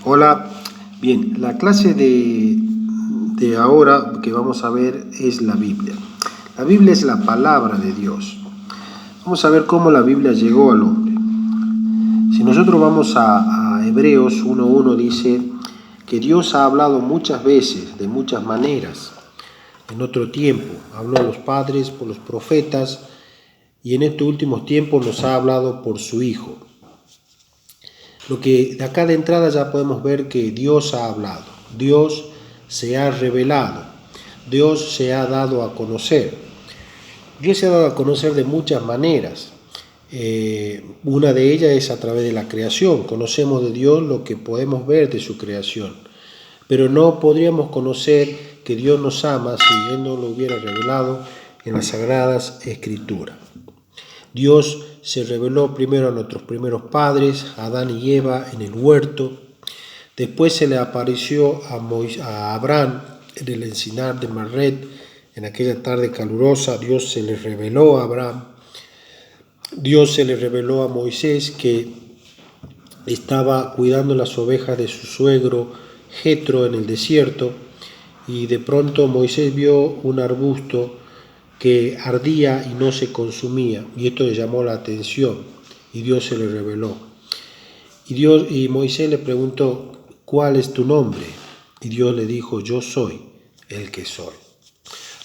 Hola, bien, la clase de ahora que vamos a ver es la Biblia. La Biblia es la palabra de Dios. Vamos a ver cómo la Biblia llegó al hombre. Si nosotros vamos a Hebreos 1.1 dice que Dios ha hablado muchas veces, de muchas maneras, en otro tiempo. Habló a los padres por los profetas y en estos últimos tiempos nos ha hablado por su Hijo. Lo que de acá de entrada ya podemos ver que Dios ha hablado, Dios se ha revelado, Dios se ha dado a conocer. Dios se ha dado a conocer de muchas maneras. Una de ellas es a través de la creación. Conocemos de Dios lo que podemos ver de su creación, pero no podríamos conocer que Dios nos ama si Él no lo hubiera revelado en las Sagradas Escrituras. Dios se reveló primero a nuestros primeros padres, a Adán y Eva en el huerto. Después se le apareció a Abraham en el encinar de Marret, en aquella tarde calurosa. Dios se le reveló a Abraham. Dios se le reveló a Moisés, que estaba cuidando las ovejas de su suegro Jetro en el desierto, y de pronto Moisés vio un arbusto que ardía y no se consumía, y esto le llamó la atención, y Dios se le reveló. Y Moisés le preguntó: ¿cuál es tu nombre? Y Dios le dijo: yo soy el que soy.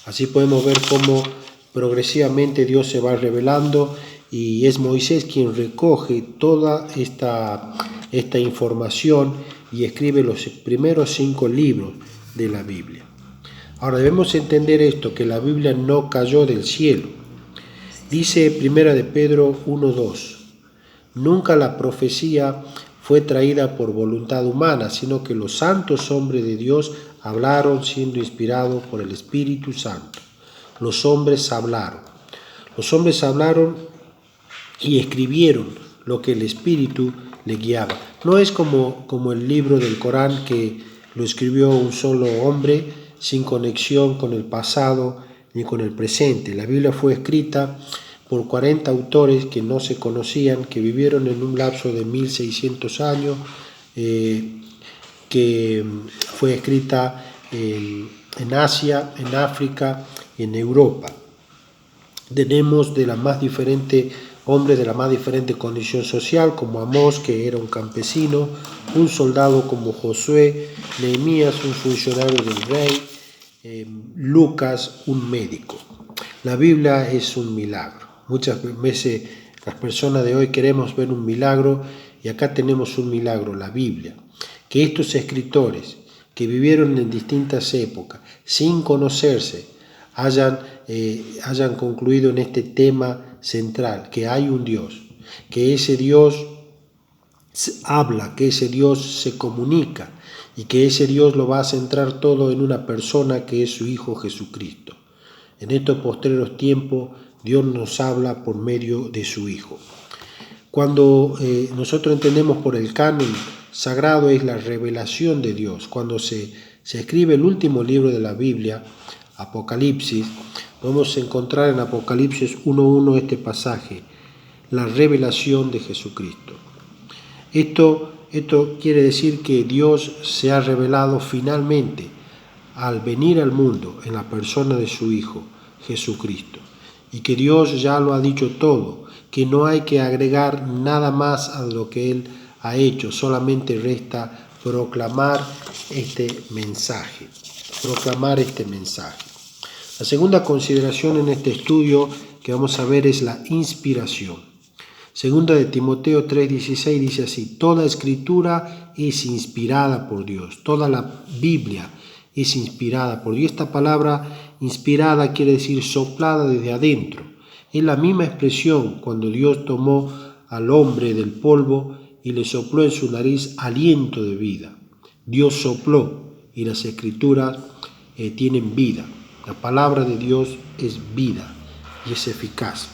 Así podemos ver cómo progresivamente Dios se va revelando, y es Moisés quien recoge toda esta información y escribe los primeros 5 libros de la Biblia. Ahora debemos entender esto, que la Biblia no cayó del cielo. Dice 1 de Pedro 1.2: nunca la profecía fue traída por voluntad humana, sino que los santos hombres de Dios hablaron siendo inspirados por el Espíritu Santo. Los hombres hablaron y escribieron lo que el Espíritu le guiaba. No es como el libro del Corán, que lo escribió un solo hombre sin conexión con el pasado ni con el presente. La Biblia fue escrita por 40 autores que no se conocían, que vivieron en un lapso de 1600 años, que fue escrita en Asia, en África, en Europa. Tenemos de la más diferente hombres de la más diferente condición social, como Amós, que era un campesino, un soldado como Josué, Nehemías, un funcionario del rey, Lucas, un médico. La Biblia es un milagro. Muchas veces las personas de hoy queremos ver un milagro, y acá tenemos un milagro, la Biblia. Que estos escritores que vivieron en distintas épocas, sin conocerse, hayan concluido en este tema central, que hay un Dios, que ese Dios habla, que ese Dios se comunica, y que ese Dios lo va a centrar todo en una persona que es su Hijo Jesucristo. En estos postreros tiempos Dios nos habla por medio de su Hijo. Cuando nosotros entendemos por el canon sagrado, es la revelación de Dios. Cuando se escribe el último libro de la Biblia, Apocalipsis, podemos encontrar en Apocalipsis 1.1 este pasaje: la revelación de Jesucristo. Esto quiere decir que Dios se ha revelado finalmente al venir al mundo en la persona de su Hijo, Jesucristo. Y que Dios ya lo ha dicho todo, que no hay que agregar nada más a lo que Él ha hecho, solamente resta proclamar este mensaje. La segunda consideración en este estudio que vamos a ver es la inspiración. Segunda de Timoteo 3.16 dice así: toda escritura es inspirada por Dios, toda la Biblia es inspirada por Dios. Esta palabra inspirada quiere decir soplada desde adentro. Es la misma expresión cuando Dios tomó al hombre del polvo y le sopló en su nariz aliento de vida. Dios sopló, y las escrituras tienen vida. La palabra de Dios es vida y es eficaz.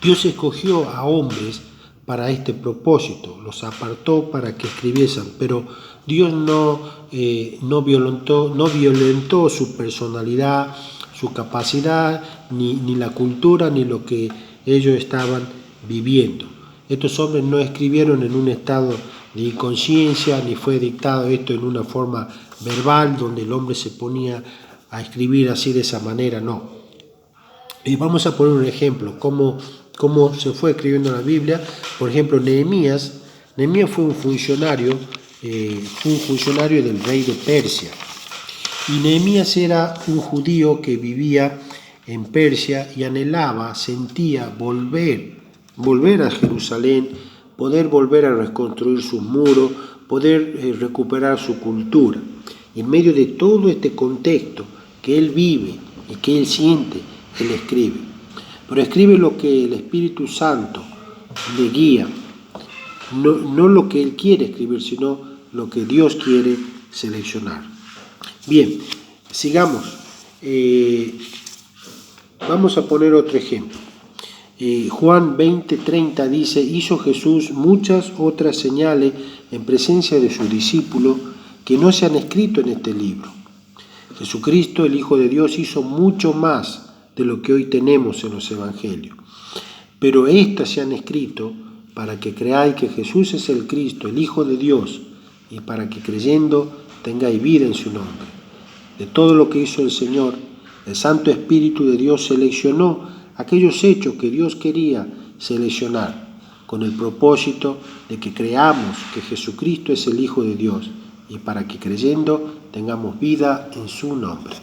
Dios escogió a hombres para este propósito, los apartó para que escribiesen, pero Dios no violentó su personalidad, su capacidad, ni la cultura, ni lo que ellos estaban viviendo. Estos hombres no escribieron en un estado de inconsciencia, ni fue dictado esto en una forma verbal, donde el hombre se ponía a escribir así de esa manera, no. Y vamos a poner un ejemplo, cómo se fue escribiendo la Biblia. Por ejemplo, Nehemías fue un funcionario del rey de Persia. Y Nehemías era un judío que vivía en Persia y anhelaba, sentía volver a Jerusalén, poder volver a reconstruir sus muros, poder recuperar su cultura. Y en medio de todo este contexto que él vive y que él siente, él escribe. Pero escribe lo que el Espíritu Santo le guía, no lo que él quiere escribir, sino lo que Dios quiere seleccionar. Bien, sigamos. Vamos a poner otro ejemplo. Juan 20:30 dice: hizo Jesús muchas otras señales en presencia de sus discípulos que no se han escrito en este libro. Jesucristo, el Hijo de Dios, hizo mucho más de lo que hoy tenemos en los evangelios. Pero estas se han escrito para que creáis que Jesús es el Cristo, el Hijo de Dios, y para que creyendo tengáis vida en su nombre. De todo lo que hizo el Señor, el Santo Espíritu de Dios seleccionó aquellos hechos que Dios quería seleccionar, con el propósito de que creamos que Jesucristo es el Hijo de Dios, y para que creyendo tengamos vida en su nombre.